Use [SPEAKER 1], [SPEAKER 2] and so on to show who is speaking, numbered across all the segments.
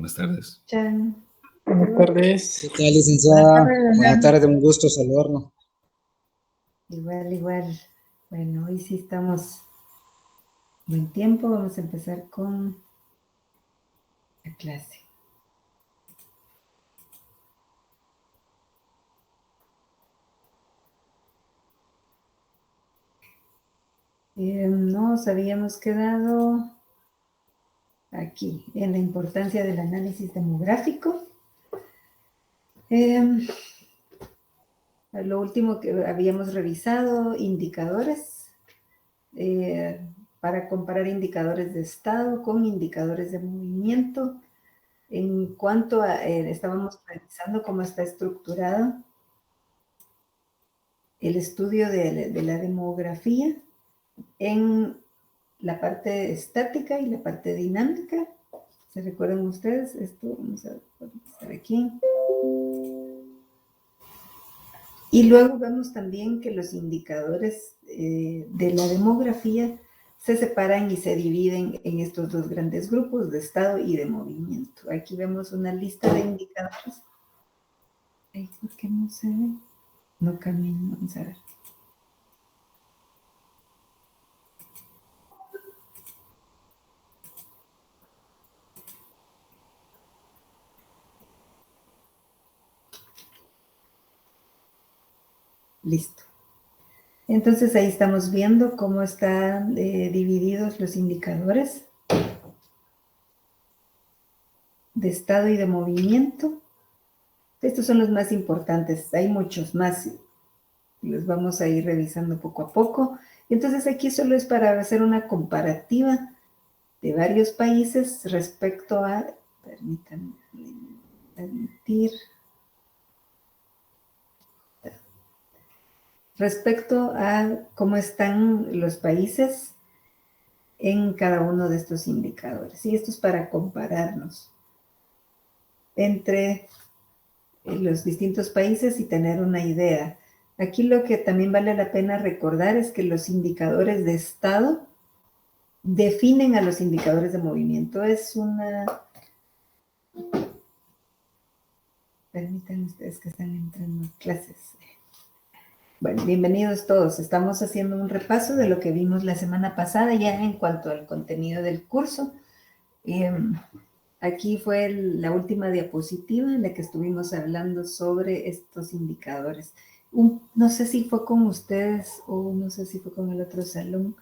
[SPEAKER 1] Buenas tardes.
[SPEAKER 2] Chan.
[SPEAKER 3] Buenas tardes.
[SPEAKER 4] ¿Qué tal, licenciada? Buenas tardes, un gusto saludarlo.
[SPEAKER 2] Igual. Bueno, hoy sí estamos buen tiempo. Vamos a empezar con la clase. Nos habíamos quedado aquí en la importancia del análisis demográfico. Lo último que habíamos revisado, indicadores, para comparar indicadores de estado con indicadores de movimiento. En cuanto a, estábamos revisando cómo está estructurado el estudio de la demografía en la parte estática y la parte dinámica. ¿Se recuerdan ustedes? Esto vamos a revisar aquí. Y luego vemos también que los indicadores de la demografía se separan y se dividen en estos dos grandes grupos de estado y de movimiento. Aquí vemos una lista de indicadores. Ay, ¿por qué no se ve? No camino, vamos a ver. Listo. Entonces ahí estamos viendo cómo están divididos los indicadores de estado y de movimiento. Estos son los más importantes. Hay muchos más. Los vamos a ir revisando poco a poco. Entonces aquí solo es para hacer una comparativa de varios países respecto a, permítanme admitir, respecto a cómo están los países en cada uno de estos indicadores. Y esto es para compararnos entre los distintos países y tener una idea. Aquí lo que también vale la pena recordar es que los indicadores de estado definen a los indicadores de movimiento. Es una... Permítanme ustedes que están entrando a clases. Bueno, bienvenidos todos. Estamos haciendo un repaso de lo que vimos la semana pasada ya en cuanto al contenido del curso. Aquí fue la última diapositiva en la que estuvimos hablando sobre estos indicadores. No sé si fue con ustedes o no sé si fue con el otro salón,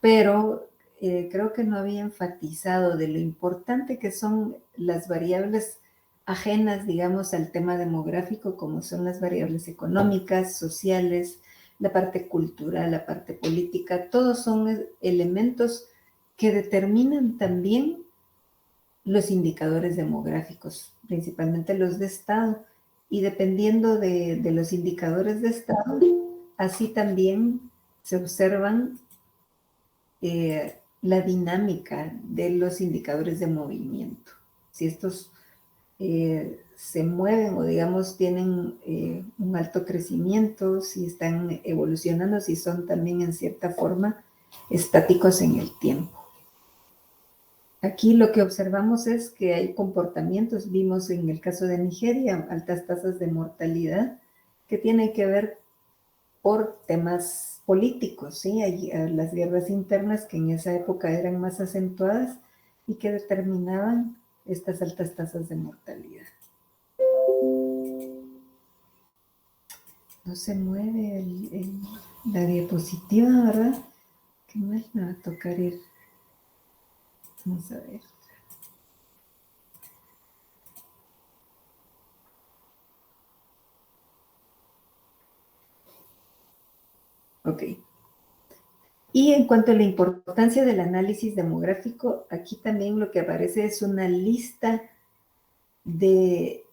[SPEAKER 2] pero creo que no había enfatizado de lo importante que son las variables ajenas, digamos, al tema demográfico, como son las variables económicas, sociales, la parte cultural, la parte política. Todos son elementos que determinan también los indicadores demográficos, principalmente los de estado, y dependiendo de los indicadores de estado, así también se observan la dinámica de los indicadores de movimiento. Si estos se mueven o digamos tienen un alto crecimiento, si están evolucionando, si son también en cierta forma estáticos en el tiempo. Aquí lo que observamos es que hay comportamientos, vimos en el caso de Nigeria, altas tasas de mortalidad, que tienen que ver por temas políticos, ¿sí? Hay las guerras internas que en esa época eran más acentuadas y que determinaban estas altas tasas de mortalidad. No se mueve la diapositiva, ¿verdad? ¿Qué más me va a tocar ir? Vamos a ver. Ok. Y en cuanto a la importancia del análisis demográfico, aquí también lo que aparece es una lista de,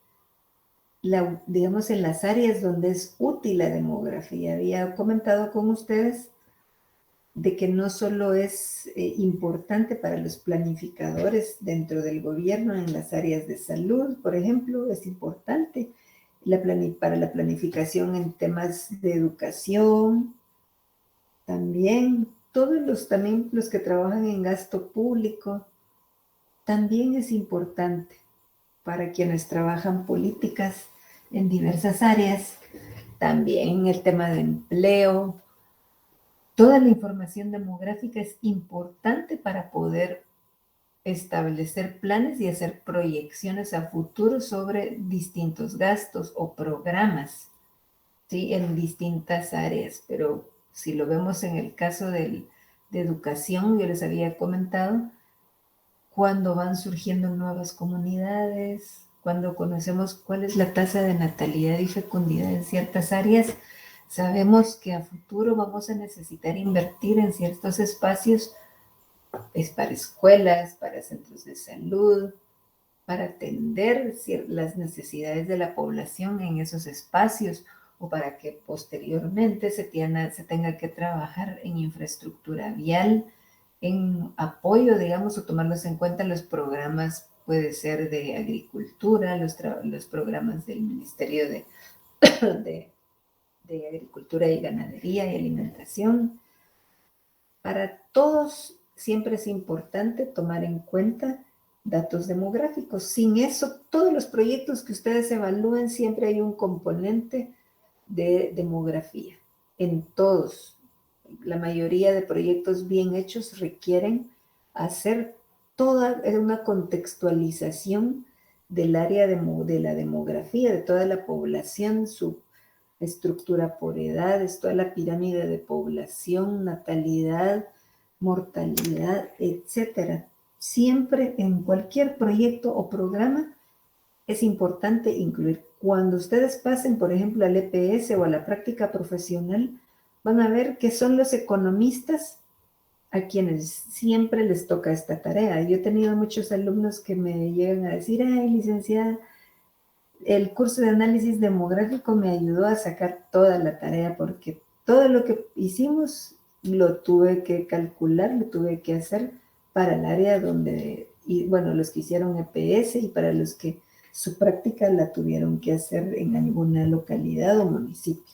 [SPEAKER 2] digamos, en las áreas donde es útil la demografía. Había comentado con ustedes de que no solo es importante para los planificadores dentro del gobierno en las áreas de salud, por ejemplo, es importante para la planificación en temas de educación, también también los que trabajan en gasto público, también es importante para quienes trabajan políticas en diversas áreas, también el tema de empleo. Toda la información demográfica es importante para poder establecer planes y hacer proyecciones a futuro sobre distintos gastos o programas, ¿sí? En distintas áreas. Pero si lo vemos en el caso de educación, yo les había comentado, cuando van surgiendo nuevas comunidades, cuando conocemos cuál es la tasa de natalidad y fecundidad en ciertas áreas, sabemos que a futuro vamos a necesitar invertir en ciertos espacios, es para escuelas, para centros de salud, para atender las necesidades de la población en esos espacios o para que posteriormente se tenga que trabajar en infraestructura vial, en apoyo, digamos, o tomarlos en cuenta los programas, puede ser de agricultura, los programas del Ministerio de Agricultura y Ganadería y Alimentación. Para todos siempre es importante tomar en cuenta datos demográficos. Sin eso, todos los proyectos que ustedes evalúen, siempre hay un componente de demografía. En todos, la mayoría de proyectos bien hechos requieren hacer toda una contextualización del área de la demografía, de toda la población, su estructura por edades, toda la pirámide de población, natalidad, mortalidad, etcétera. Siempre en cualquier proyecto o programa es importante incluir. Cuando ustedes pasen, por ejemplo, al EPS o a la práctica profesional, van a ver que son los economistas a quienes siempre les toca esta tarea. Yo he tenido muchos alumnos que me llegan a decir, ay, licenciada, el curso de análisis demográfico me ayudó a sacar toda la tarea porque todo lo que hicimos lo tuve que calcular, lo tuve que hacer para el área donde, y bueno, los que hicieron EPS y para los que su práctica la tuvieron que hacer en alguna localidad o municipio.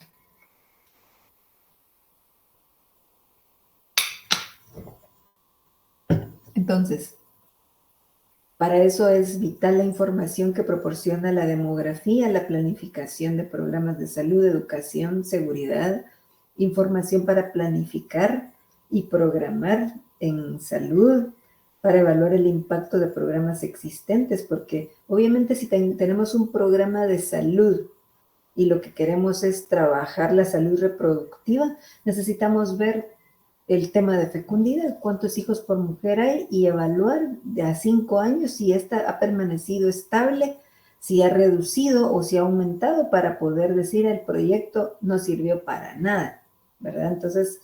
[SPEAKER 2] Entonces, para eso es vital la información que proporciona la demografía, la planificación de programas de salud, educación, seguridad, información para planificar y programar en salud, para evaluar el impacto de programas existentes, porque obviamente si tenemos un programa de salud y lo que queremos es trabajar la salud reproductiva, necesitamos ver el tema de fecundidad, cuántos hijos por mujer hay y evaluar de a 5 años si esta ha permanecido estable, si ha reducido o si ha aumentado para poder decir el proyecto no sirvió para nada, ¿verdad? Entonces,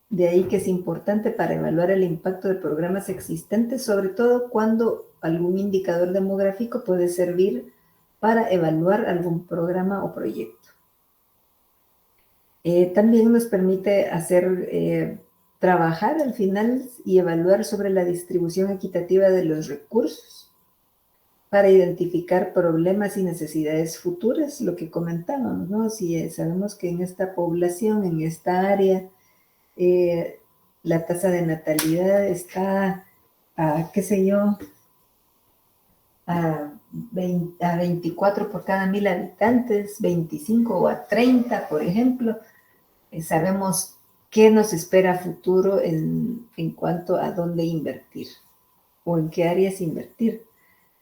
[SPEAKER 2] de ahí que es importante para evaluar el impacto de programas existentes, sobre todo cuando algún indicador demográfico puede servir para evaluar algún programa o proyecto. También nos permite trabajar al final y evaluar sobre la distribución equitativa de los recursos para identificar problemas y necesidades futuras, lo que comentábamos, ¿no? Si sabemos que en esta población, en esta área, la tasa de natalidad está a, qué sé yo, a 24 por cada 1000 habitantes, 25 o a 30, por ejemplo, sabemos qué nos espera a futuro en cuanto a dónde invertir o en qué áreas invertir,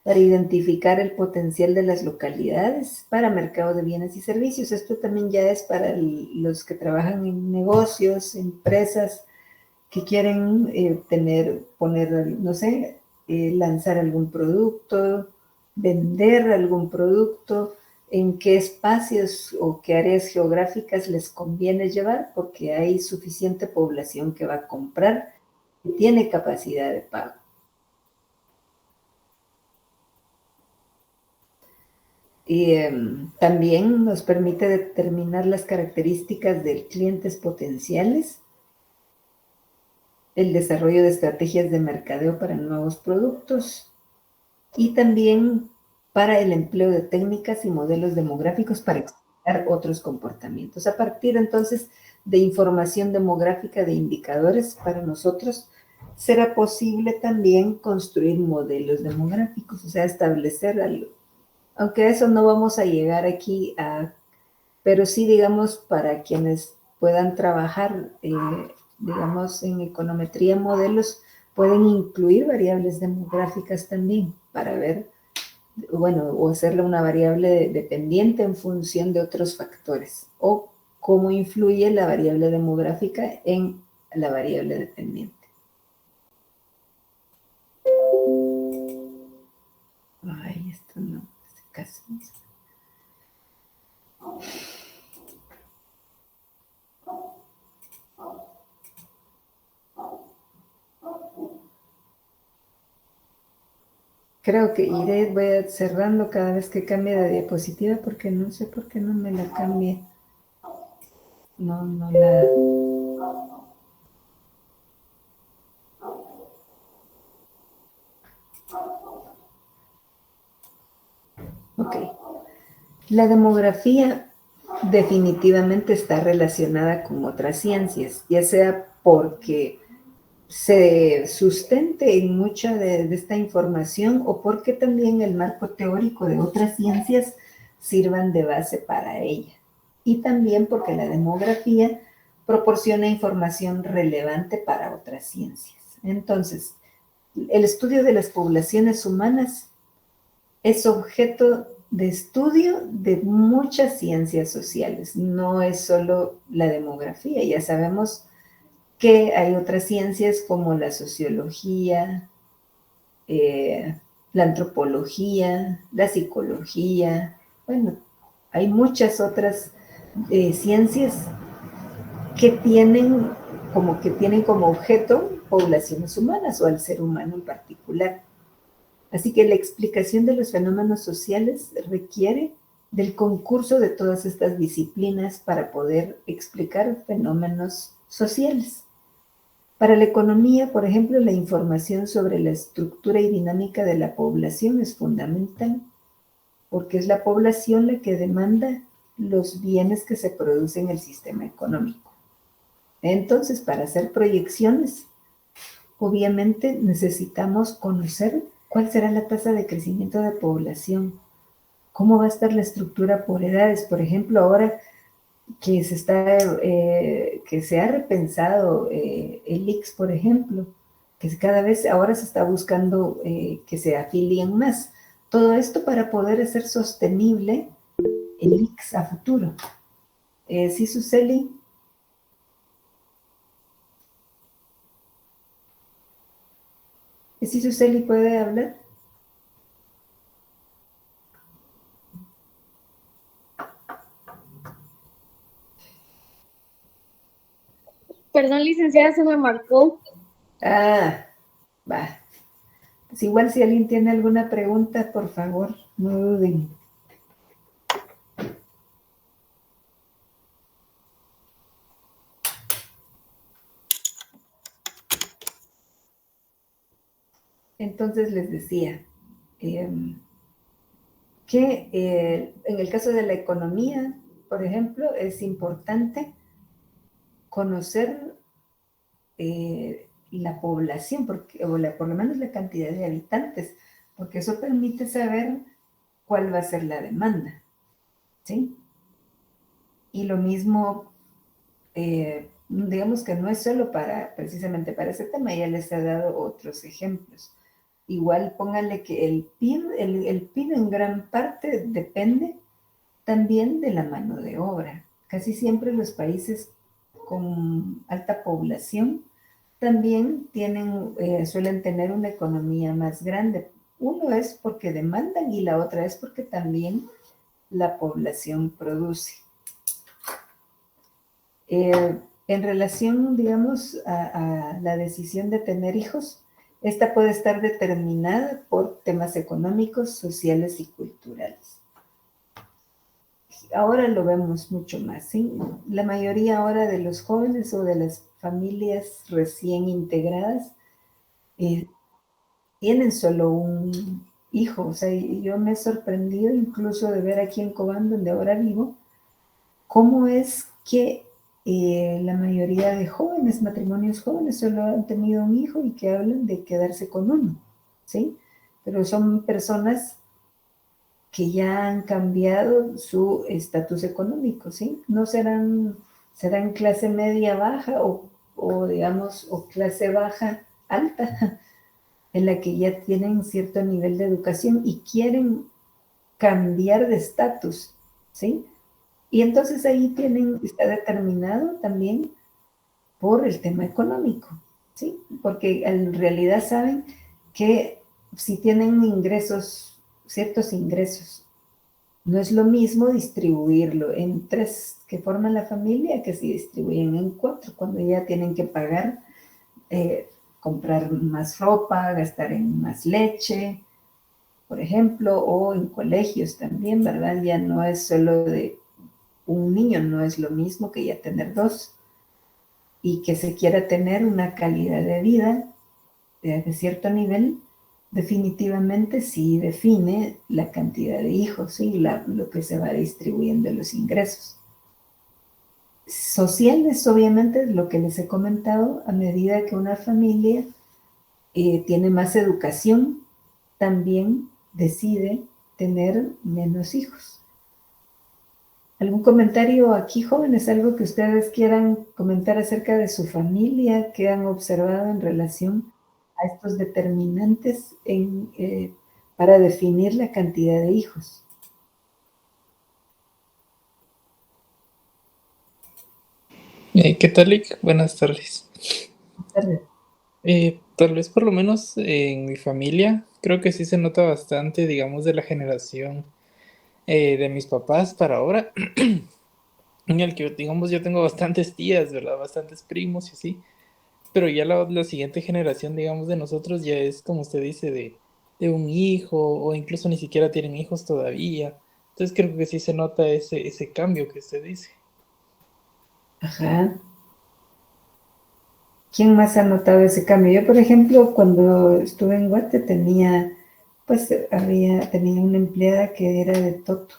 [SPEAKER 2] para identificar el potencial de las localidades para mercado de bienes y servicios. Esto también ya es para los que trabajan en negocios, empresas que quieren lanzar algún producto, vender algún producto, en qué espacios o qué áreas geográficas les conviene llevar, porque hay suficiente población que va a comprar y tiene capacidad de pago. Y también nos permite determinar las características de clientes potenciales, el desarrollo de estrategias de mercadeo para nuevos productos y también para el empleo de técnicas y modelos demográficos para explicar otros comportamientos. A partir entonces de información demográfica, de indicadores, para nosotros será posible también construir modelos demográficos, o sea, establecer algo. Aunque a eso no vamos a llegar aquí, pero sí, digamos, para quienes puedan trabajar, digamos, en econometría modelos, pueden incluir variables demográficas también para ver, bueno, o hacerle una variable dependiente en función de otros factores, o cómo influye la variable demográfica en la variable dependiente. Ay, esto no, casi no. Creo que iré, voy cerrando cada vez que cambie de diapositiva porque no sé por qué no me la cambie. No la... Ok. La demografía definitivamente está relacionada con otras ciencias, ya sea porque se sustente en mucha de esta información o porque también el marco teórico de otras ciencias sirvan de base para ella. Y también porque la demografía proporciona información relevante para otras ciencias. Entonces, el estudio de las poblaciones humanas es objeto de estudio de muchas ciencias sociales, no es solo la demografía, ya sabemos que hay otras ciencias como la sociología, la antropología, la psicología, bueno, hay muchas otras ciencias que tienen como objeto poblaciones humanas o al ser humano en particular. Así que la explicación de los fenómenos sociales requiere del concurso de todas estas disciplinas para poder explicar fenómenos sociales. Para la economía, por ejemplo, la información sobre la estructura y dinámica de la población es fundamental, porque es la población la que demanda los bienes que se producen en el sistema económico. Entonces, para hacer proyecciones, obviamente necesitamos conocer cuál será la tasa de crecimiento de población, cómo va a estar la estructura por edades. Por ejemplo, ahora que se ha repensado el ICS, por ejemplo, que cada vez ahora se está buscando que se afilien más. Todo esto para poder hacer sostenible el ICS a futuro. ¿Sí, Suseli? ¿Sí, Suseli puede hablar?
[SPEAKER 1] Perdón, licenciada, se me marcó.
[SPEAKER 2] Ah, va. Pues igual si alguien tiene alguna pregunta, por favor, no duden. Entonces les decía que en el caso de la economía, por ejemplo, es importante conocer la población, por lo menos la cantidad de habitantes, porque eso permite saber cuál va a ser la demanda, ¿sí? Y lo mismo, digamos que no es solo precisamente para ese tema, ya les he dado otros ejemplos. Igual pónganle que el PIB en gran parte depende también de la mano de obra. Casi siempre los países con alta población también suelen tener una economía más grande. Uno es porque demandan y la otra es porque también la población produce. En relación, digamos, a la decisión de tener hijos, esta puede estar determinada por temas económicos, sociales y culturales. Ahora lo vemos mucho más, ¿sí? La mayoría ahora de los jóvenes o de las familias recién integradas tienen solo un hijo. O sea, yo me he sorprendido incluso de ver aquí en Cobán, donde ahora vivo, cómo es que la mayoría de jóvenes, matrimonios jóvenes, solo han tenido un hijo y que hablan de quedarse con uno, ¿sí? Pero son personas que ya han cambiado su estatus económico, ¿sí? No serán clase media baja o digamos, o clase baja alta, en la que ya tienen cierto nivel de educación y quieren cambiar de estatus, ¿sí? Y entonces ahí está determinado también por el tema económico, ¿sí? Porque en realidad saben que si tienen ingresos, ciertos ingresos, no es lo mismo distribuirlo en 3 que forman la familia que si distribuyen en 4, cuando ya tienen que pagar, comprar más ropa, gastar en más leche, por ejemplo, o en colegios también, ¿verdad? Ya no es solo de un niño, no es lo mismo que ya tener 2 y que se quiera tener una calidad de vida de cierto nivel, definitivamente sí define la cantidad de hijos, ¿sí? Lo que se va distribuyendo los ingresos. Sociales, obviamente, lo que les he comentado, a medida que una familia tiene más educación, también decide tener menos hijos. ¿Algún comentario aquí, jóvenes? ¿Algo que ustedes quieran comentar acerca de su familia que han observado en relación a estos determinantes para definir la cantidad de hijos?
[SPEAKER 3] ¿Qué tal, Lick? Buenas tardes. Tal vez por lo menos en mi familia, creo que sí se nota bastante, digamos, de la generación de mis papás para ahora, en el que, digamos, yo tengo bastantes tías, ¿verdad? Bastantes primos y así, pero ya la siguiente generación, digamos, de nosotros ya es, como usted dice, de un hijo o incluso ni siquiera tienen hijos todavía. Entonces creo que sí se nota ese cambio que usted dice.
[SPEAKER 2] Ajá. ¿Quién más ha notado ese cambio? Yo, por ejemplo, cuando estuve en Guate tenía una empleada que era de Toto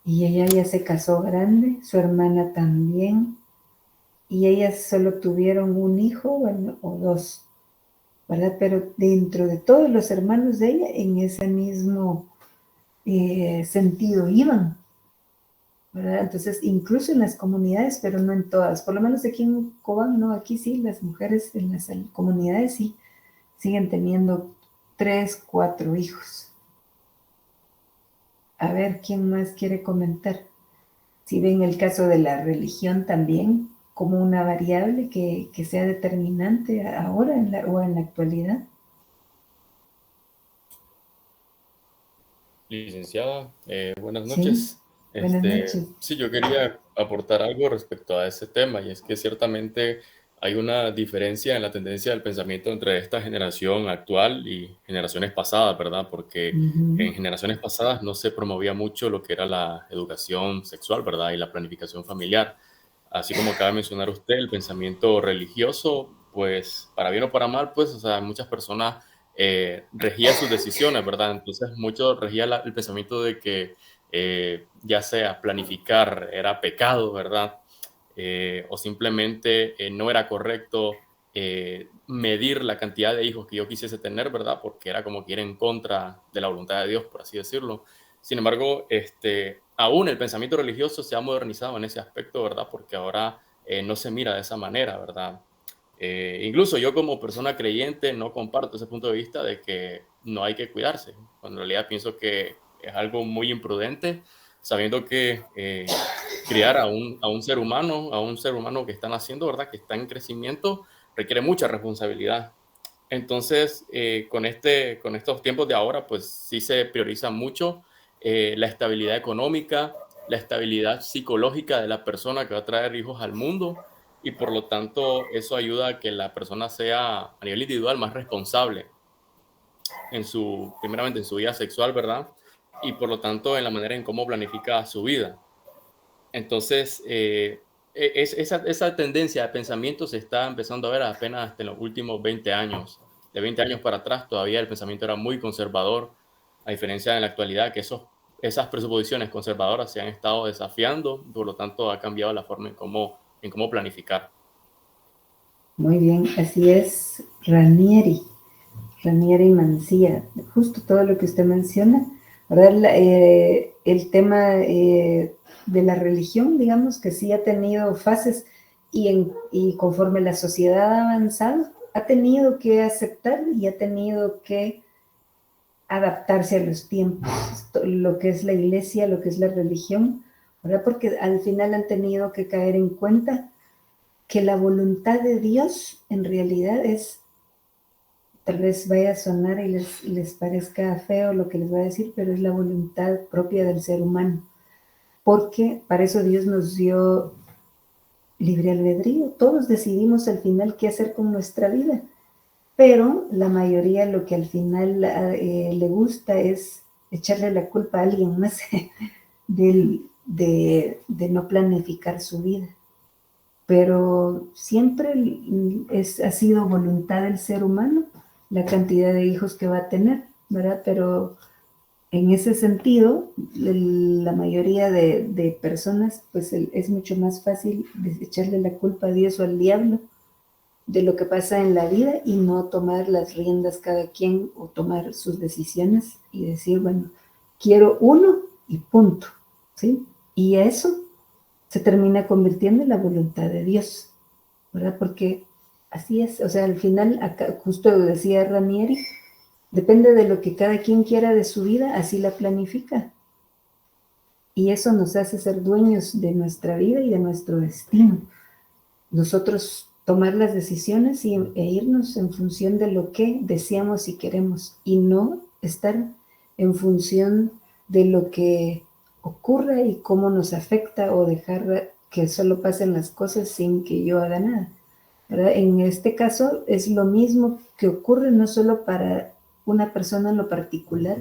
[SPEAKER 2] y ella ya se casó grande, su hermana también, y ellas solo tuvieron un hijo, bueno, o 2, ¿verdad? Pero dentro de todos los hermanos de ella, en ese mismo sentido iban, ¿verdad? Entonces, incluso en las comunidades, pero no en todas, por lo menos aquí en Cobán, no, aquí sí, las mujeres en las comunidades sí siguen teniendo 3, 4 hijos. A ver, ¿quién más quiere comentar? Si ven el caso de la religión también como una variable que sea determinante ahora o en la actualidad.
[SPEAKER 5] Licenciada, buenas
[SPEAKER 2] Sí,
[SPEAKER 5] noches.
[SPEAKER 2] buenas noches.
[SPEAKER 5] Sí, yo quería aportar algo respecto a ese tema y es que ciertamente hay una diferencia en la tendencia del pensamiento entre esta generación actual y generaciones pasadas, ¿verdad? Porque en
[SPEAKER 2] Ujú.
[SPEAKER 5] generaciones pasadas no se promovía mucho lo que era la educación sexual, ¿verdad? Y la planificación familiar. Así como acaba de mencionar usted, el pensamiento religioso, pues para bien o para mal, pues, o sea, muchas personas regía sus decisiones, ¿verdad? Entonces, mucho regía el pensamiento de que ya sea planificar era pecado, ¿verdad? O simplemente no era correcto medir la cantidad de hijos que yo quisiese tener, ¿verdad? Porque era como que ir en contra de la voluntad de Dios, por así decirlo. Sin embargo, aún el pensamiento religioso se ha modernizado en ese aspecto, ¿verdad? Porque ahora no se mira de esa manera, ¿verdad? Incluso yo como persona creyente no comparto ese punto de vista de que no hay que cuidarse, cuando en realidad pienso que es algo muy imprudente, sabiendo que criar a un ser humano que está naciendo, ¿verdad? Que está en crecimiento, requiere mucha responsabilidad. Entonces, con estos tiempos de ahora, pues sí se prioriza mucho la estabilidad económica, la estabilidad psicológica de la persona que va a traer hijos al mundo y por lo tanto eso ayuda a que la persona sea a nivel individual más responsable primeramente en su vida sexual, ¿verdad? Y por lo tanto en la manera en cómo planifica su vida. Entonces, esa tendencia de pensamiento se está empezando a ver apenas hasta en los últimos 20 años. De 20 años para atrás todavía el pensamiento era muy conservador, a diferencia de la actualidad, que esos esas presuposiciones conservadoras se han estado desafiando, por lo tanto ha cambiado la forma en cómo planificar.
[SPEAKER 2] Muy bien, así es, Ranieri Mancía, justo todo lo que usted menciona, ¿verdad? El tema de la religión, digamos que sí ha tenido fases y conforme la sociedad ha avanzado, ha tenido que aceptar y ha tenido que adaptarse a los tiempos, lo que es la iglesia, lo que es la religión, ¿verdad? Porque al final han tenido que caer en cuenta que la voluntad de Dios en realidad es, tal vez vaya a sonar y les parezca feo lo que les voy a decir, pero es la voluntad propia del ser humano, porque para eso Dios nos dio libre albedrío, todos decidimos al final qué hacer con nuestra vida, pero la mayoría lo que al final le gusta es echarle la culpa a alguien más de no planificar su vida. Pero siempre ha sido voluntad del ser humano la cantidad de hijos que va a tener, ¿verdad? Pero en ese sentido, la mayoría de personas, pues es mucho más fácil echarle la culpa a Dios o al diablo de lo que pasa en la vida y no tomar las riendas cada quien o tomar sus decisiones y decir, bueno, quiero uno y punto, ¿sí? Y eso se termina convirtiendo en la voluntad de Dios, ¿verdad? Porque así es, o sea, al final, acá, justo decía Ranieri, depende de lo que cada quien quiera de su vida, así la planifica. Y eso nos hace ser dueños de nuestra vida y de nuestro destino. Nosotros tomar las decisiones e irnos en función de lo que deseamos y queremos y no estar en función de lo que ocurra y cómo nos afecta o dejar que solo pasen las cosas sin que yo haga nada, ¿verdad? En este caso es lo mismo que ocurre no solo para una persona en lo particular,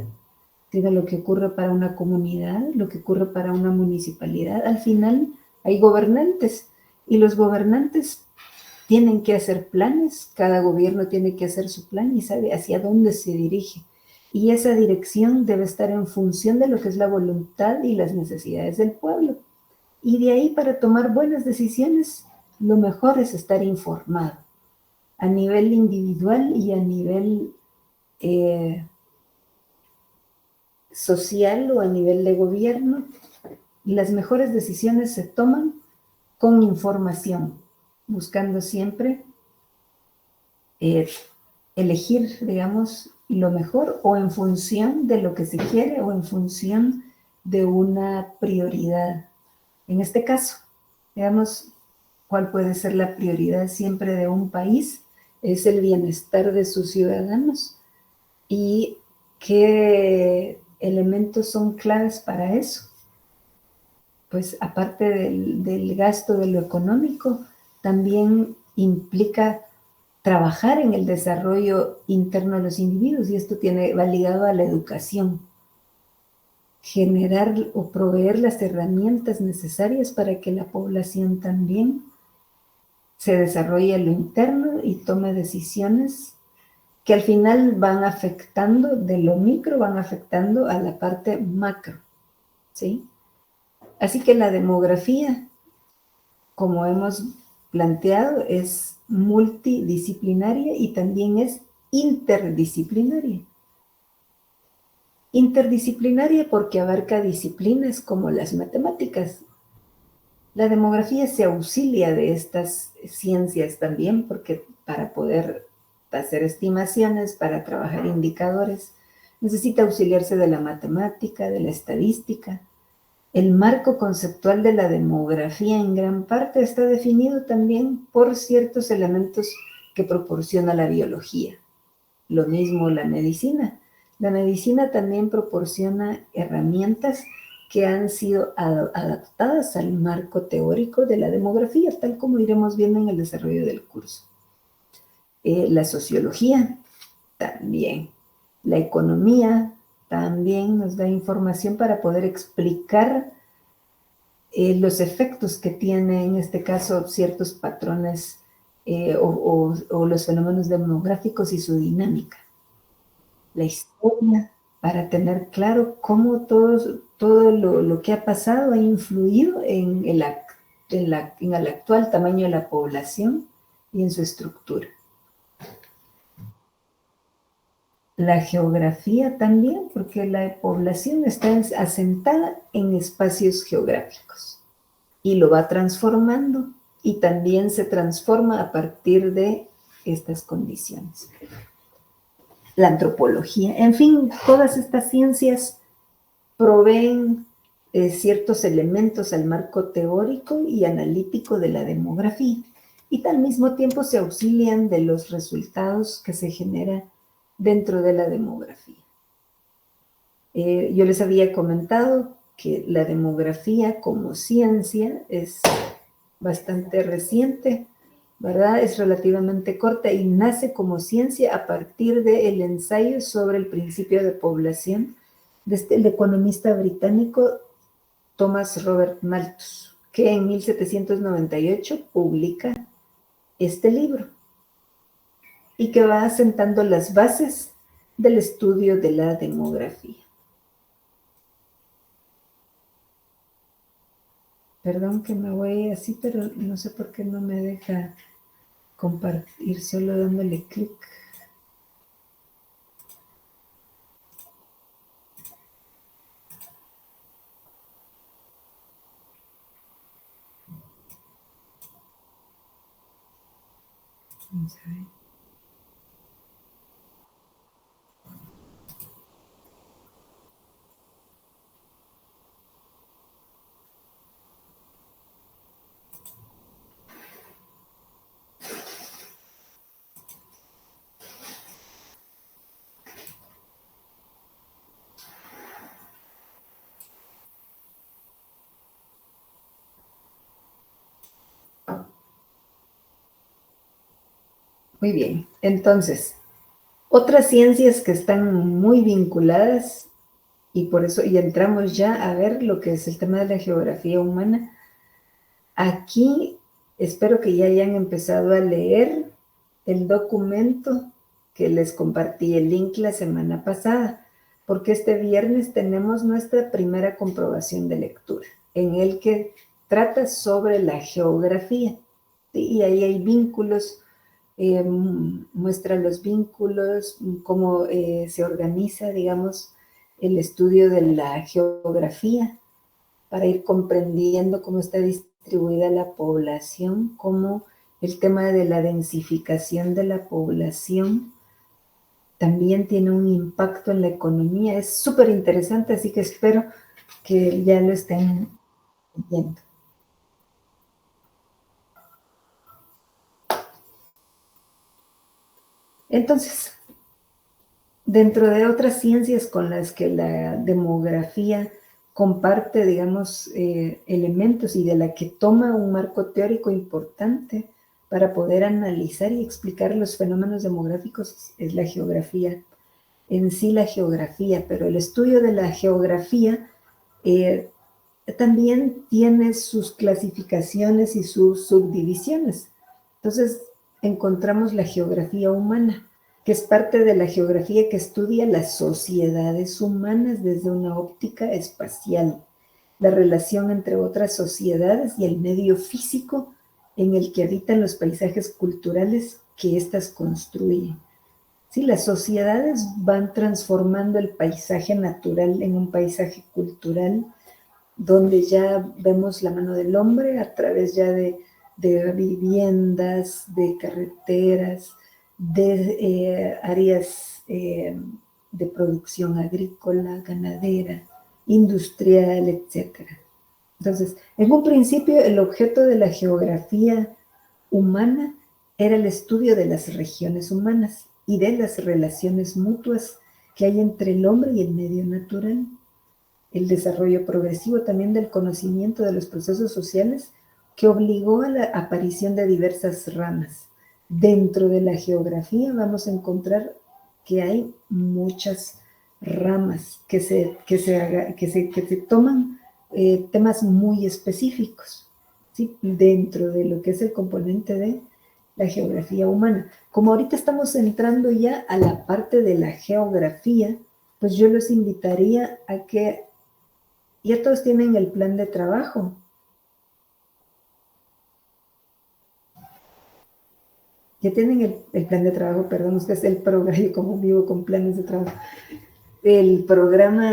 [SPEAKER 2] sino lo que ocurre para una comunidad, lo que ocurre para una municipalidad. Al final hay gobernantes y los gobernantes tienen que hacer planes, cada gobierno tiene que hacer su plan y sabe hacia dónde se dirige. Y esa dirección debe estar en función de lo que es la voluntad y las necesidades del pueblo. Y de ahí, para tomar buenas decisiones, lo mejor es estar informado a nivel individual y a nivel social o a nivel de gobierno. Las mejores decisiones se toman con información, buscando siempre elegir, digamos, lo mejor o en función de lo que se quiere o en función de una prioridad. En este caso, digamos, ¿cuál puede ser la prioridad siempre de un país? Es el bienestar de sus ciudadanos. ¿Y qué elementos son claves para eso? Pues aparte del gasto de lo económico, también implica trabajar en el desarrollo interno de los individuos, y esto va ligado a la educación. Generar o proveer las herramientas necesarias para que la población también se desarrolle lo interno y tome decisiones que al final van afectando, de lo micro van afectando a la parte macro, ¿sí? Así que la demografía, como hemos planteado, es multidisciplinaria y también es interdisciplinaria. Interdisciplinaria porque abarca disciplinas como las matemáticas. La demografía se auxilia de estas ciencias también, porque para poder hacer estimaciones, para trabajar indicadores, necesita auxiliarse de la matemática, de la estadística. El marco conceptual de la demografía en gran parte está definido también por ciertos elementos que proporciona la biología. Lo mismo la medicina. La medicina también proporciona herramientas que han sido adaptadas al marco teórico de la demografía, tal como iremos viendo en el desarrollo del curso. La sociología también. La economía también nos da información para poder explicar los efectos que tiene, en este caso, ciertos patrones o los fenómenos demográficos y su dinámica. La historia, para tener claro cómo todo lo que ha pasado ha influido en el actual tamaño de la población y en su estructura. La geografía también, porque la población está asentada en espacios geográficos y lo va transformando y también se transforma a partir de estas condiciones. La antropología, en fin, todas estas ciencias proveen ciertos elementos al marco teórico y analítico de la demografía y al mismo tiempo se auxilian de los resultados que se generan dentro de la demografía. Yo les había comentado que la demografía como ciencia es bastante reciente, ¿verdad? Es relativamente corta y nace como ciencia a partir del ensayo sobre el principio de población desde el economista británico Thomas Robert Malthus, que en 1798 publica este libro y que va asentando las bases del estudio de la demografía. Perdón que me voy así, pero no sé por qué no me deja compartir, solo dándole clic. Vamos a ver. Muy bien, entonces, otras ciencias que están muy vinculadas y por eso y entramos ya a ver lo que es el tema de la geografía humana. Aquí espero que ya hayan empezado a leer el documento que les compartí el link la semana pasada, porque este viernes tenemos nuestra primera comprobación de lectura, en el que trata sobre la geografía, ¿sí? Y ahí hay vínculos, muestra los vínculos, cómo se organiza, digamos, el estudio de la geografía, para ir comprendiendo cómo está distribuida la población, cómo el tema de la densificación de la población también tiene un impacto en la economía. Es súper interesante, así que espero que ya lo estén viendo. Entonces, dentro de otras ciencias con las que la demografía comparte, digamos, elementos y de la que toma un marco teórico importante para poder analizar y explicar los fenómenos demográficos, es la geografía. En sí la geografía, pero el estudio de la geografía también tiene sus clasificaciones y sus subdivisiones. Entonces, encontramos la geografía humana, que es parte de la geografía que estudia las sociedades humanas desde una óptica espacial, la relación entre otras sociedades y el medio físico en el que habitan los paisajes culturales que éstas construyen. Sí, las sociedades van transformando el paisaje natural en un paisaje cultural, donde ya vemos la mano del hombre a través ya de viviendas, de carreteras, de áreas de producción agrícola, ganadera, industrial, etc. Entonces, en un principio, el objeto de la geografía humana era el estudio de las regiones humanas y de las relaciones mutuas que hay entre el hombre y el medio natural. El desarrollo progresivo también del conocimiento de los procesos sociales que obligó a la aparición de diversas ramas. Dentro de la geografía vamos a encontrar que hay muchas ramas que se toman temas muy específicos, ¿sí? Dentro de lo que es el componente de la geografía humana. Como ahorita estamos entrando ya a la parte de la geografía, pues yo los invitaría a que Ya todos tienen el plan de trabajo. Ya tienen el plan de trabajo, perdón, usted es el programa, yo como vivo con planes de trabajo. El programa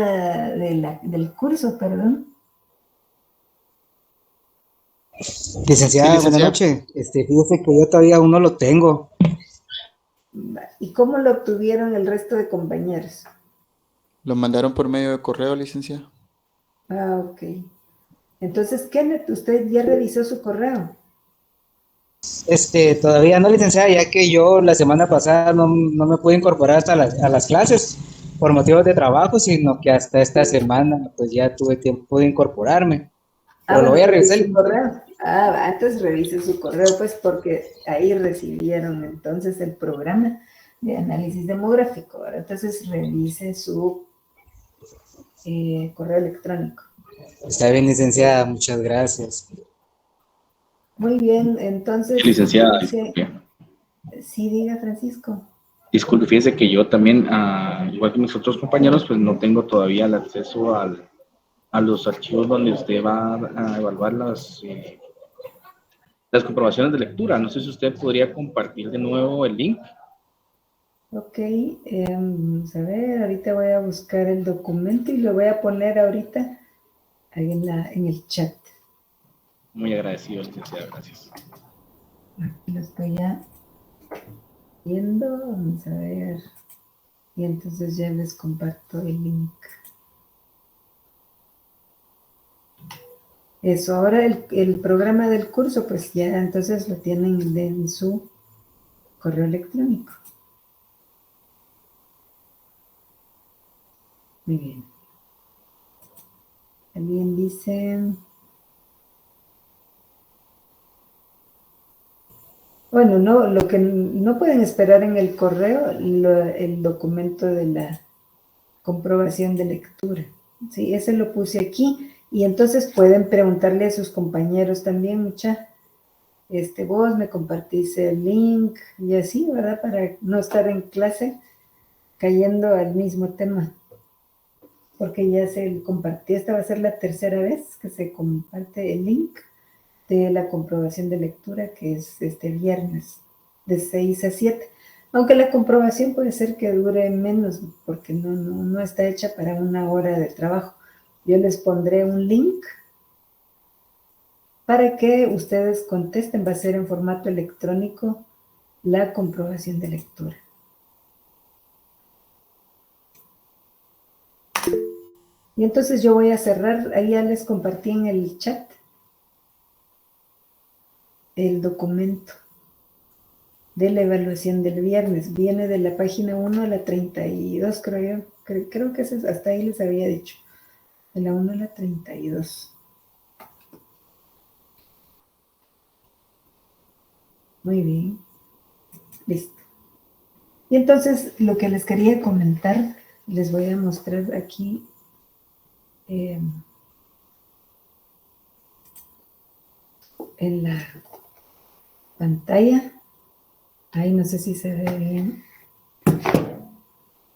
[SPEAKER 2] del curso, perdón.
[SPEAKER 4] Licenciada, buenas
[SPEAKER 5] licenciado.
[SPEAKER 4] noches. Fíjese que yo todavía aún no lo tengo.
[SPEAKER 2] ¿Y cómo lo obtuvieron el resto de compañeros?
[SPEAKER 6] Lo mandaron por medio de correo, licenciada.
[SPEAKER 2] Ah, ok. Entonces, Kenneth, ¿usted ya revisó su correo?
[SPEAKER 4] Todavía no, licenciada, ya que yo la semana pasada no me pude incorporar hasta a las clases por motivos de trabajo, sino que hasta esta semana pues ya tuve tiempo de incorporarme.
[SPEAKER 2] Ah,
[SPEAKER 4] Pero lo
[SPEAKER 2] bueno,
[SPEAKER 4] voy a revisar.
[SPEAKER 2] revisó su correo. Ah, antes revise su correo, pues, porque ahí recibieron entonces el programa de análisis demográfico. Ahora, entonces, revise su correo electrónico.
[SPEAKER 4] Está bien, licenciada, muchas gracias.
[SPEAKER 2] Muy bien, entonces,
[SPEAKER 7] Licenciada,
[SPEAKER 2] dice, sí, diga Francisco.
[SPEAKER 7] disculpe, fíjese que yo también, igual que mis otros compañeros, pues no tengo todavía el acceso a los archivos donde usted va a evaluar las comprobaciones de lectura. No sé si usted podría compartir de nuevo el link.
[SPEAKER 2] Ok, vamos a ver, ahorita voy a buscar el documento y lo voy a poner ahorita ahí en el chat.
[SPEAKER 7] Muy agradecido, licenciada, gracias.
[SPEAKER 2] Aquí lo estoy ya viendo, vamos a ver. Y entonces ya les comparto el link. Eso, ahora el programa del curso, pues ya entonces lo tienen en su correo electrónico. Muy bien. Alguien dice... Bueno, no, lo que no pueden esperar en el correo, el documento de la comprobación de lectura. Sí, ese lo puse aquí. Y entonces pueden preguntarle a sus compañeros también, mucha, vos me compartís el link y así, ¿verdad? Para no estar en clase cayendo al mismo tema. Porque ya se compartió, esta va a ser la tercera vez que se comparte el link de la comprobación de lectura, que es este viernes de 6 a 7. Aunque la comprobación puede ser que dure menos, porque no está hecha para una hora de trabajo. Yo les pondré un link para que ustedes contesten, va a ser en formato electrónico la comprobación de lectura. Y entonces yo voy a cerrar, ahí ya les compartí en el chat el documento de la evaluación del viernes. Viene de la página 1 a la 32, creo yo. Creo que hasta ahí les había dicho. De la 1 a la 32. Muy bien. Listo. Y entonces, lo que les quería comentar, les voy a mostrar aquí. En la pantalla. Ay, no sé si se ve bien.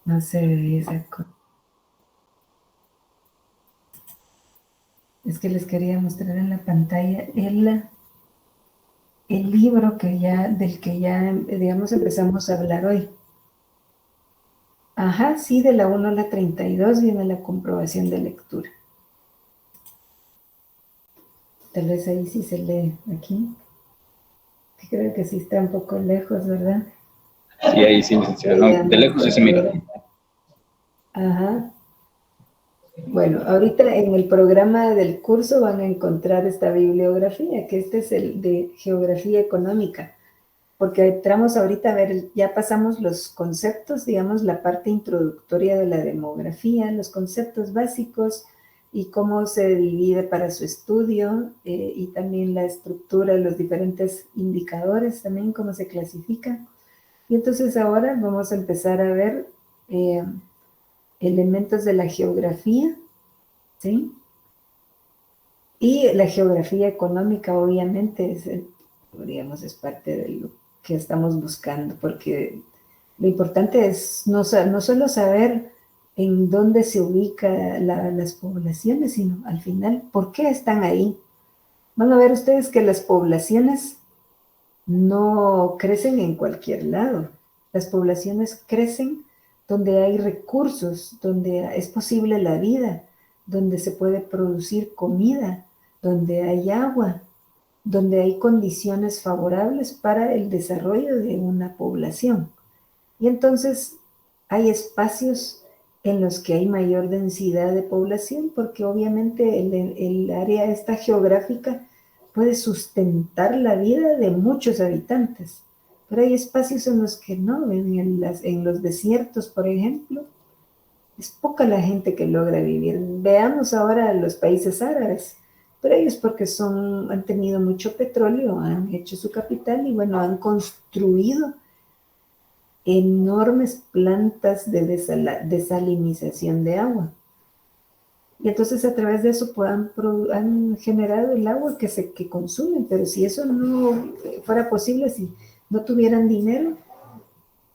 [SPEAKER 2] No se ve esa cosa. Es que les quería mostrar en la pantalla el libro del que ya, digamos, empezamos a hablar hoy. Ajá, sí, de la 1 a la 32 viene la comprobación de lectura. Tal vez ahí sí se lee aquí. Creo que sí está un poco lejos, ¿verdad?
[SPEAKER 7] Sí, ahí sí, licenciada. No, de lejos sí se mira.
[SPEAKER 2] Ajá. Bueno, ahorita en el programa del curso van a encontrar esta bibliografía, que este es el de geografía económica, porque entramos ahorita a ver, ya pasamos los conceptos, digamos, la parte introductoria de la demografía, los conceptos básicos y cómo se divide para su estudio, y también la estructura, los diferentes indicadores, también cómo se clasifican. Y entonces ahora vamos a empezar a ver elementos de la geografía, ¿sí? Y la geografía económica, obviamente, es parte de lo que estamos buscando, porque lo importante es no solo saber en dónde se ubican las poblaciones, sino al final, ¿por qué están ahí? Van a ver ustedes que las poblaciones no crecen en cualquier lado. Las poblaciones crecen donde hay recursos, donde es posible la vida, donde se puede producir comida, donde hay agua, donde hay condiciones favorables para el desarrollo de una población. Y entonces hay espacios en los que hay mayor densidad de población, porque obviamente el área esta geográfica puede sustentar la vida de muchos habitantes. Pero hay espacios en los que no, en los desiertos, por ejemplo, es poca la gente que logra vivir. Veamos ahora los países árabes, pero ellos porque han tenido mucho petróleo, han hecho su capital y bueno, han construido enormes plantas de desalinización de agua. Y entonces a través de eso han generado el agua que consumen, pero si eso no fuera posible, si no tuvieran dinero,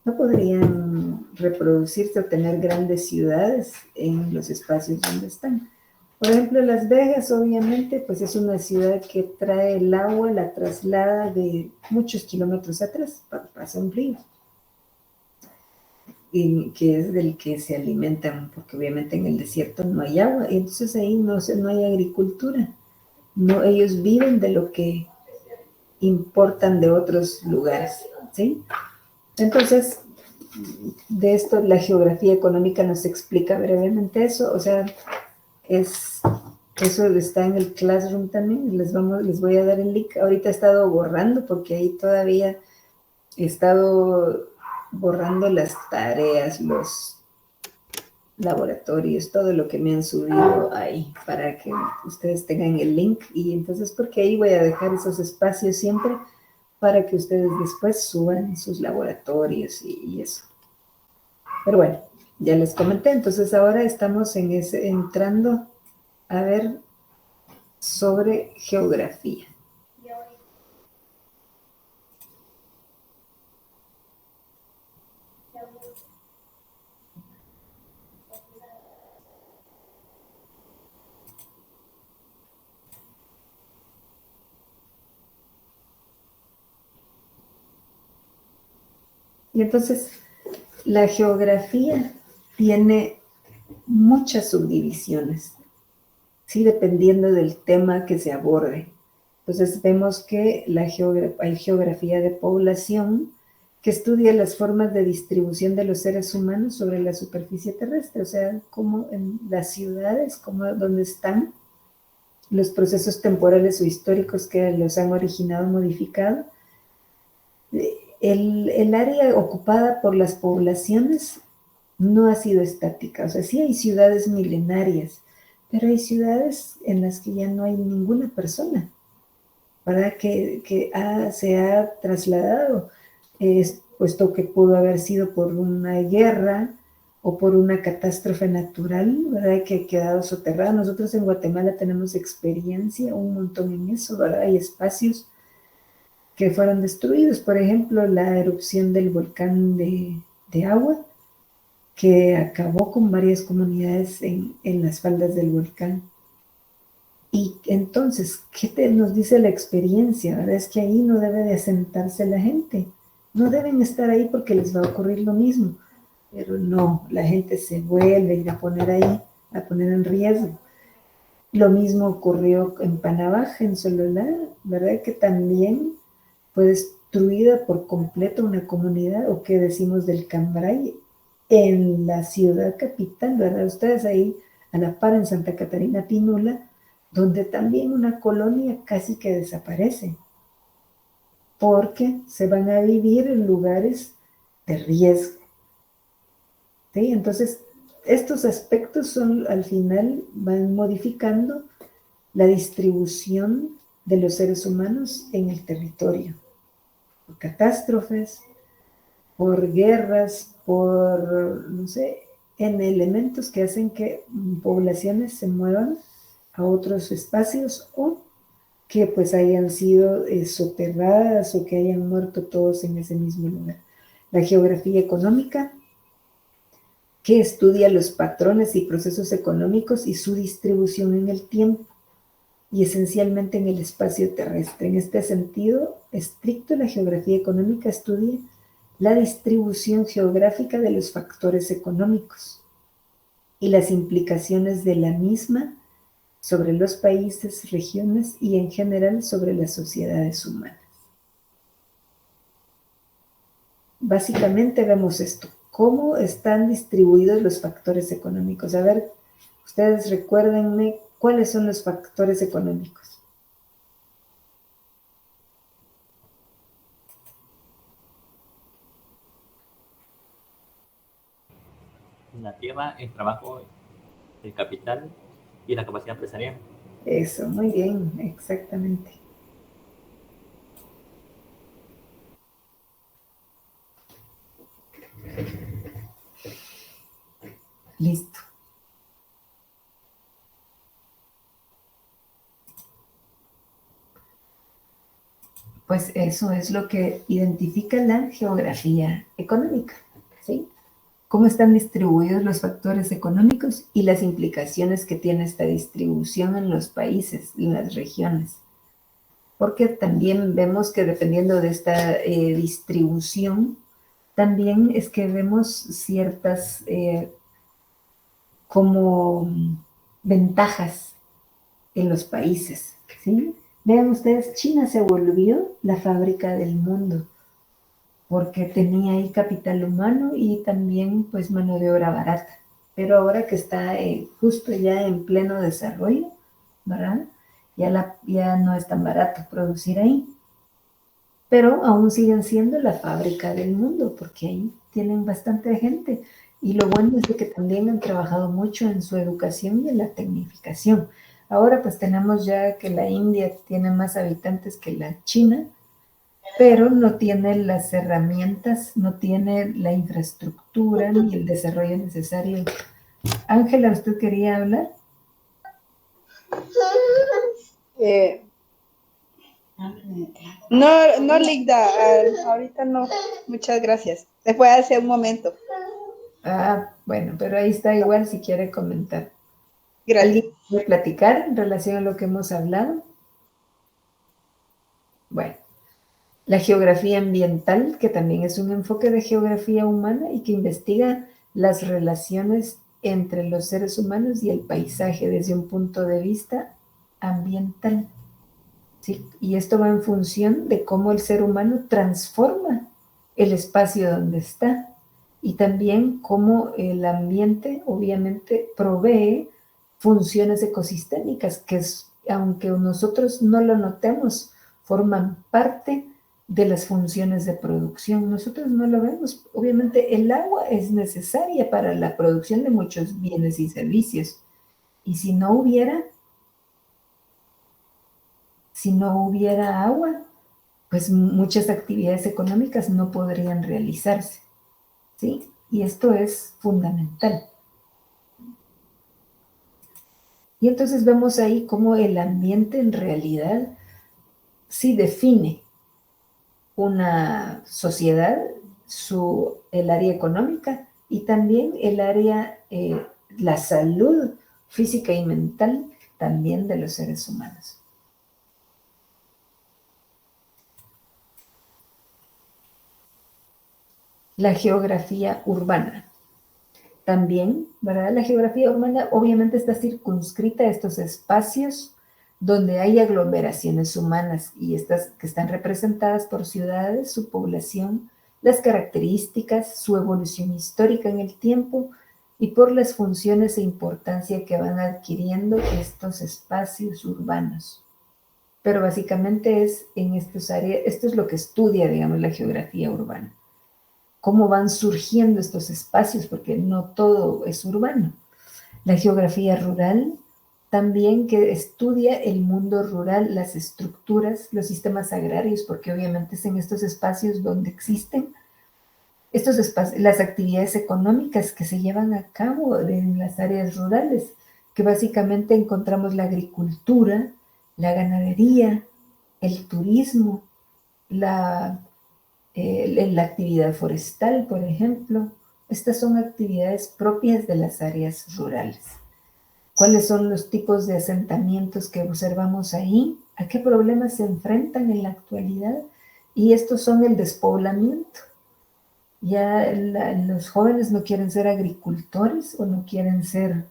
[SPEAKER 2] no podrían reproducirse o tener grandes ciudades en los espacios donde están. Por ejemplo, Las Vegas, obviamente, pues es una ciudad que trae el agua, la traslada de muchos kilómetros atrás, pasa un río, y que es del que se alimentan, porque obviamente en el desierto no hay agua, y entonces ahí no hay agricultura. No, ellos viven de lo que importan de otros lugares, ¿sí? Entonces, de esto la geografía económica nos explica brevemente eso, o sea, eso está en el Classroom también, les voy a dar el link. Ahorita he estado borrando porque ahí todavía he estado borrando las tareas, los laboratorios, todo lo que me han subido ahí para que ustedes tengan el link. Y entonces, porque ahí voy a dejar esos espacios siempre para que ustedes después suban sus laboratorios y eso. Pero bueno, ya les comenté, entonces ahora estamos entrando a ver sobre geografía. Y entonces, la geografía tiene muchas subdivisiones, ¿sí? Dependiendo del tema que se aborde. Entonces, vemos que hay geografía de población, que estudia las formas de distribución de los seres humanos sobre la superficie terrestre, o sea, como en las ciudades, donde están los procesos temporales o históricos que los han originado, modificado. El área ocupada por las poblaciones no ha sido estática, o sea, sí hay ciudades milenarias, pero hay ciudades en las que ya no hay ninguna persona, ¿verdad? Se ha trasladado, puesto que pudo haber sido por una guerra o por una catástrofe natural, ¿verdad? Que ha quedado soterrada. Nosotros en Guatemala tenemos experiencia un montón en eso, ¿verdad? Hay espacios que fueron destruidos, por ejemplo, la erupción del volcán de Agua, que acabó con varias comunidades en las faldas del volcán. Y entonces, ¿qué nos dice la experiencia? ¿Verdad? Es que ahí no debe de asentarse la gente, no deben estar ahí porque les va a ocurrir lo mismo, pero no, la gente se vuelve a ir a poner ahí, a poner en riesgo. Lo mismo ocurrió en Panabaja, en Sololá, ¿verdad? Que también fue destruida por completo una comunidad, o qué decimos del Cambray, en la ciudad capital, ¿verdad? Ustedes ahí a la par en Santa Catarina Pinula, donde también una colonia casi que desaparece, porque se van a vivir en lugares de riesgo, ¿sí? Entonces, estos aspectos al final van modificando la distribución de los seres humanos en el territorio, por catástrofes, por guerras, por, no sé, en elementos que hacen que poblaciones se muevan a otros espacios o que pues hayan sido soterradas o que hayan muerto todos en ese mismo lugar. La geografía económica, que estudia los patrones y procesos económicos y su distribución en el tiempo, y esencialmente en el espacio terrestre. En este sentido estricto, la geografía económica estudia la distribución geográfica de los factores económicos y las implicaciones de la misma sobre los países, regiones y en general sobre las sociedades humanas. Básicamente vemos esto, cómo están distribuidos los factores económicos. A ver, ustedes recuérdenme cuáles son los factores económicos.
[SPEAKER 8] La tierra, el trabajo, el capital y la capacidad empresarial.
[SPEAKER 2] Eso, muy bien, exactamente. Listo. Pues eso es lo que identifica la geografía económica, ¿sí? Cómo están distribuidos los factores económicos y las implicaciones que tiene esta distribución en los países, en las regiones. Porque también vemos que dependiendo de esta distribución, también es que vemos ciertas como ventajas en los países, ¿sí? Vean ustedes, China se volvió la fábrica del mundo porque tenía ahí capital humano y también pues mano de obra barata. Pero ahora que está justo ya en pleno desarrollo, ¿verdad? Ya no es tan barato producir ahí. Pero aún siguen siendo la fábrica del mundo porque ahí tienen bastante gente. Y lo bueno es de que también han trabajado mucho en su educación y en la tecnificación. Ahora pues tenemos ya que la India tiene más habitantes que la China, pero no tiene las herramientas, no tiene la infraestructura ni el desarrollo necesario. Ángela, ¿usted quería hablar?
[SPEAKER 9] No, Ligda, ahorita no. Muchas gracias. Después hace un momento.
[SPEAKER 2] Ah, bueno, pero ahí está igual si quiere comentar.
[SPEAKER 9] Gracias.
[SPEAKER 2] ¿Alguien quiere platicar en relación a lo que hemos hablado? Bueno, la geografía ambiental, que también es un enfoque de geografía humana y que investiga las relaciones entre los seres humanos y el paisaje desde un punto de vista ambiental. ¿Sí? Y esto va en función de cómo el ser humano transforma el espacio donde está y también cómo el ambiente obviamente provee funciones ecosistémicas que aunque nosotros no lo notemos, forman parte de las funciones de producción. Nosotros no lo vemos. Obviamente el agua es necesaria para la producción de muchos bienes y servicios. Y si no hubiera agua, pues muchas actividades económicas no podrían realizarse, ¿sí? Y esto es fundamental. Y entonces vemos ahí cómo el ambiente en realidad sí define una sociedad, el área económica y también el área, la salud física y mental también de los seres humanos. La geografía urbana. También, ¿verdad? La geografía urbana obviamente está circunscrita a estos espacios donde hay aglomeraciones humanas y estas que están representadas por ciudades, su población, las características, su evolución histórica en el tiempo y por las funciones e importancia que van adquiriendo estos espacios urbanos. Pero básicamente es en estas áreas, esto es lo que estudia, digamos, la geografía urbana. Cómo van surgiendo estos espacios, porque no todo es urbano. La geografía rural también, que estudia el mundo rural, las estructuras, los sistemas agrarios, porque obviamente es en estos espacios donde existen estos espacios, las actividades económicas que se llevan a cabo en las áreas rurales, que básicamente encontramos la agricultura, la ganadería, el turismo, la actividad forestal, por ejemplo, Estas son actividades propias de las áreas rurales. ¿Cuáles son los tipos de asentamientos que observamos ahí? ¿A qué problemas se enfrentan en la actualidad? Y estos son el despoblamiento. Ya los jóvenes no quieren ser agricultores o no quieren ser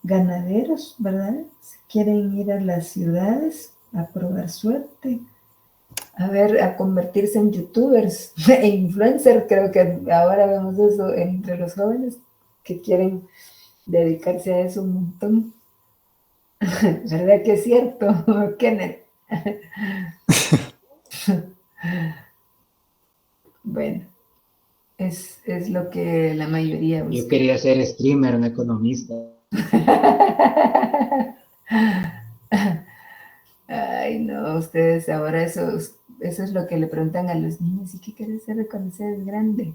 [SPEAKER 2] ganaderos, ¿verdad? Quieren ir a las ciudades a probar suerte, a convertirse en youtubers e influencers. Creo que ahora vemos eso entre los jóvenes que quieren dedicarse a eso un montón. ¿Verdad que es cierto, Kenneth? Bueno, es lo que la mayoría busca.
[SPEAKER 4] Yo quería ser streamer, no economista.
[SPEAKER 2] Ay, no, ustedes ahora eso es lo que le preguntan a los niños. ¿Y qué quieres ser cuando seas grande?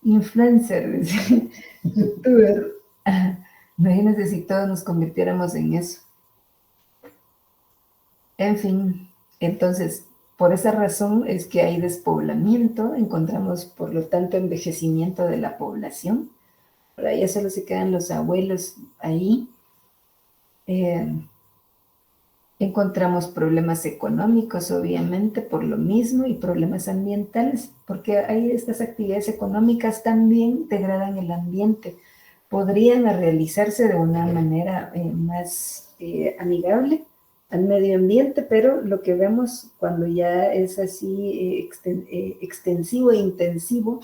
[SPEAKER 2] Influencer, youtuber. Imagínense si todos nos convirtiéramos en eso. En fin, entonces, por esa razón es que hay despoblamiento, encontramos, por lo tanto, envejecimiento de la población. Ahora ya solo se quedan los abuelos ahí. Encontramos problemas económicos, obviamente, por lo mismo, y problemas ambientales, porque hay estas actividades económicas también degradan el ambiente. Podrían realizarse de una manera más amigable al medio ambiente, pero lo que vemos cuando ya es así extensivo e intensivo,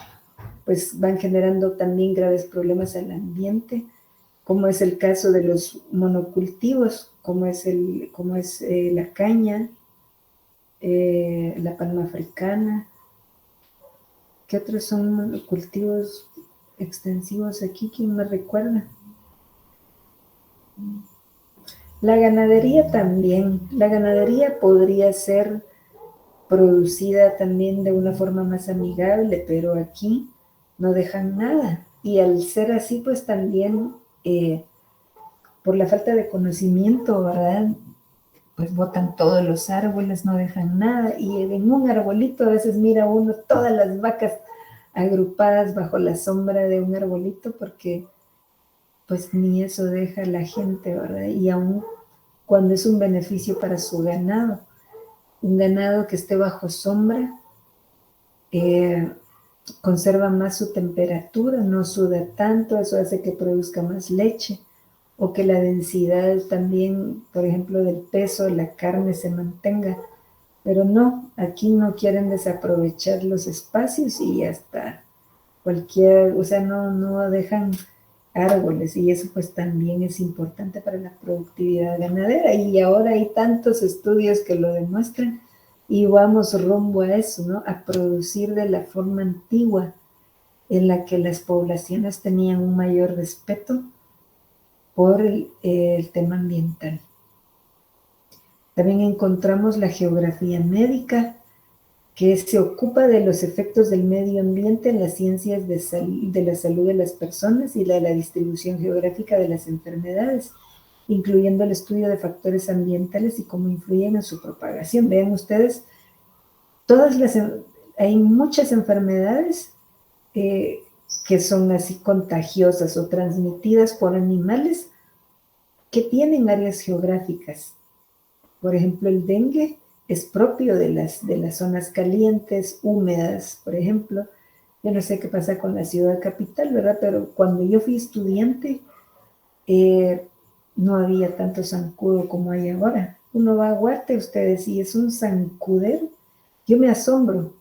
[SPEAKER 2] pues van generando también graves problemas al ambiente, como es el caso de los monocultivos, como es la caña, la palma africana. ¿Qué otros son monocultivos extensivos aquí? ¿Quién me recuerda? La ganadería también. La ganadería podría ser producida también de una forma más amigable, pero aquí no dejan nada. Y al ser así, pues también por la falta de conocimiento, ¿verdad? Pues botan todos los árboles, no dejan nada. Y en un arbolito a veces mira uno todas las vacas agrupadas bajo la sombra de un arbolito, porque pues ni eso deja la gente, ¿verdad? Y aún cuando es un beneficio para su ganado, un ganado que esté bajo sombra, conserva más su temperatura, no suda tanto, eso hace que produzca más leche, o que la densidad también, por ejemplo, del peso de la carne se mantenga. Pero no, aquí no quieren desaprovechar los espacios y hasta o sea, no dejan árboles, y eso pues también es importante para la productividad ganadera, y ahora hay tantos estudios que lo demuestran, y vamos rumbo a eso, ¿no? A producir de la forma antigua en la que las poblaciones tenían un mayor respeto por el tema ambiental. También encontramos la geografía médica, que se ocupa de los efectos del medio ambiente en las ciencias de la salud de las personas y la distribución geográfica de las enfermedades, incluyendo el estudio de factores ambientales y cómo influyen en su propagación. Vean ustedes, hay muchas enfermedades que son así contagiosas o transmitidas por animales que tienen áreas geográficas. Por ejemplo, el dengue es propio de las zonas calientes, húmedas, por ejemplo. Yo no sé qué pasa con la ciudad capital, ¿verdad? Pero cuando yo fui estudiante, no había tanto zancudo como hay ahora. Uno va a Guate, ustedes, y es un zancudero. Yo me asombro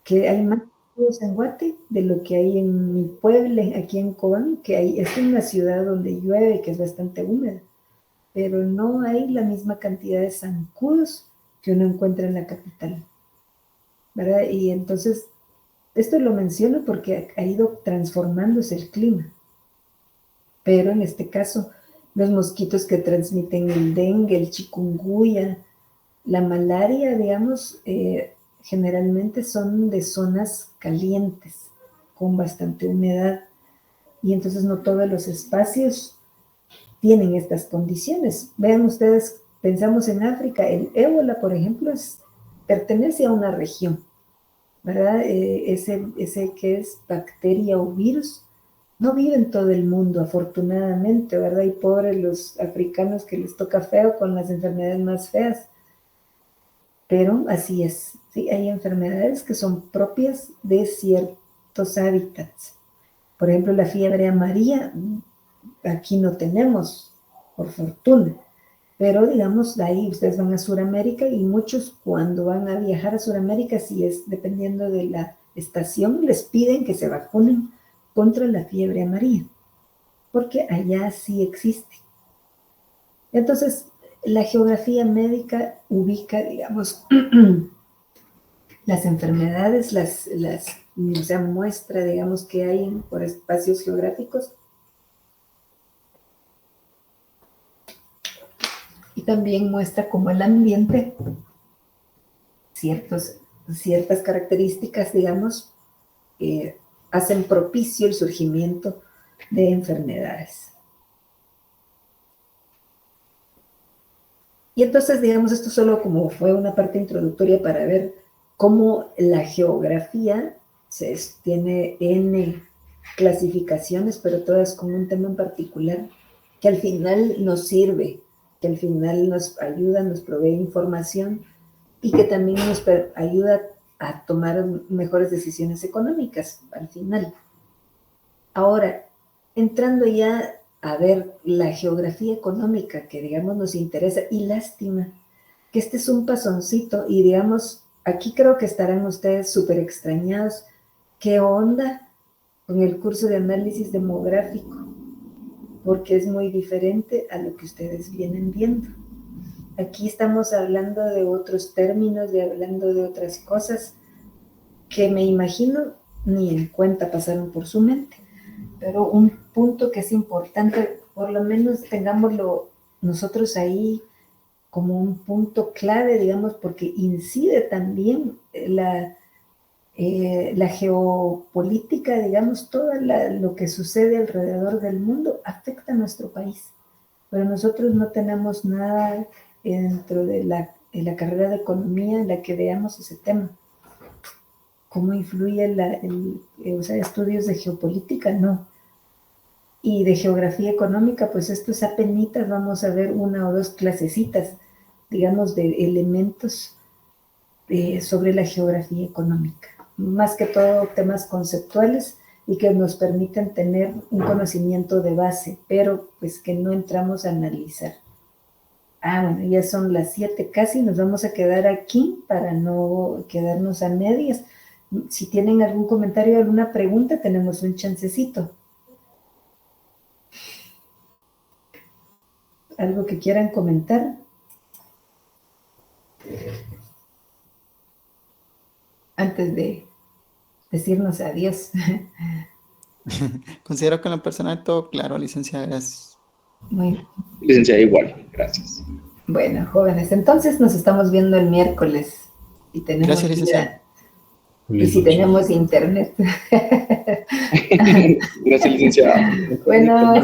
[SPEAKER 2] que hay más zancudos en Guate de lo que hay en mi pueblo, aquí en Cobán, es una ciudad donde llueve, que es bastante húmeda, pero no hay la misma cantidad de zancudos que uno encuentra en la capital, ¿verdad? Y entonces, esto lo menciono porque ha ido transformándose el clima, pero en este caso, los mosquitos que transmiten el dengue, el chikungunya, la malaria, digamos, generalmente son de zonas calientes, con bastante humedad, y entonces no todos los espacios tienen estas condiciones. Vean ustedes, pensamos en África, el ébola, por ejemplo, pertenece a una región, ¿verdad? Ese que es bacteria o virus, no vive en todo el mundo, afortunadamente, ¿verdad? Y pobres los africanos que les toca feo con las enfermedades más feas. Pero así es, ¿sí? Hay enfermedades que son propias de ciertos hábitats. Por ejemplo, la fiebre amarilla, aquí no tenemos, por fortuna. Pero digamos, de ahí ustedes van a Sudamérica y muchos cuando van a viajar a Sudamérica, si es dependiendo de la estación, les piden que se vacunen contra la fiebre amarilla, porque allá sí existe. Entonces, la geografía médica ubica, digamos, las enfermedades, o sea, muestra, digamos, que hay por espacios geográficos. Y también muestra cómo el ambiente, ciertas características, digamos, hacen propicio el surgimiento de enfermedades. Y entonces, digamos, esto solo como fue una parte introductoria para ver cómo la geografía tiene N clasificaciones, pero todas con un tema en particular que al final nos sirve, que al final nos ayuda, nos provee información y que también nos ayuda a tomar mejores decisiones económicas al final. Ahora, entrando ya a ver la geografía económica que, digamos, nos interesa, y lástima que este es un pasoncito, y digamos, aquí creo que estarán ustedes súper extrañados. ¿Qué onda con el curso de análisis demográfico? Porque es muy diferente a lo que ustedes vienen viendo. Aquí estamos hablando de otros términos, hablando de otras cosas que me imagino ni en cuenta pasaron por su mente. Pero un punto que es importante, por lo menos tengámoslo nosotros ahí como un punto clave, digamos, porque incide también la geopolítica, digamos, todo lo que sucede alrededor del mundo afecta a nuestro país. Pero nosotros no tenemos nada dentro de la carrera de economía en la que veamos ese tema. ¿Cómo influye o sea, estudios de geopolítica? No. Y de geografía económica, pues estos apenitas vamos a ver una o dos clasecitas, digamos, de elementos sobre la geografía económica. Más que todo temas conceptuales y que nos permiten tener un conocimiento de base, pero pues que no entramos a analizar. Bueno, ya son las 7 casi, nos vamos a quedar aquí para no quedarnos a medias. Si tienen algún comentario, alguna pregunta, tenemos un chancecito. ¿Algo que quieran comentar? Antes de decirnos adiós.
[SPEAKER 6] Considero que en lo personal todo claro, licenciada, gracias.
[SPEAKER 2] Muy bien.
[SPEAKER 7] Licenciada, igual, gracias.
[SPEAKER 2] Bueno, jóvenes, entonces nos estamos viendo el miércoles. Y tenemos
[SPEAKER 6] Gracias, licenciada.
[SPEAKER 2] Y si tenemos internet.
[SPEAKER 7] Gracias, licenciada.
[SPEAKER 2] Bueno,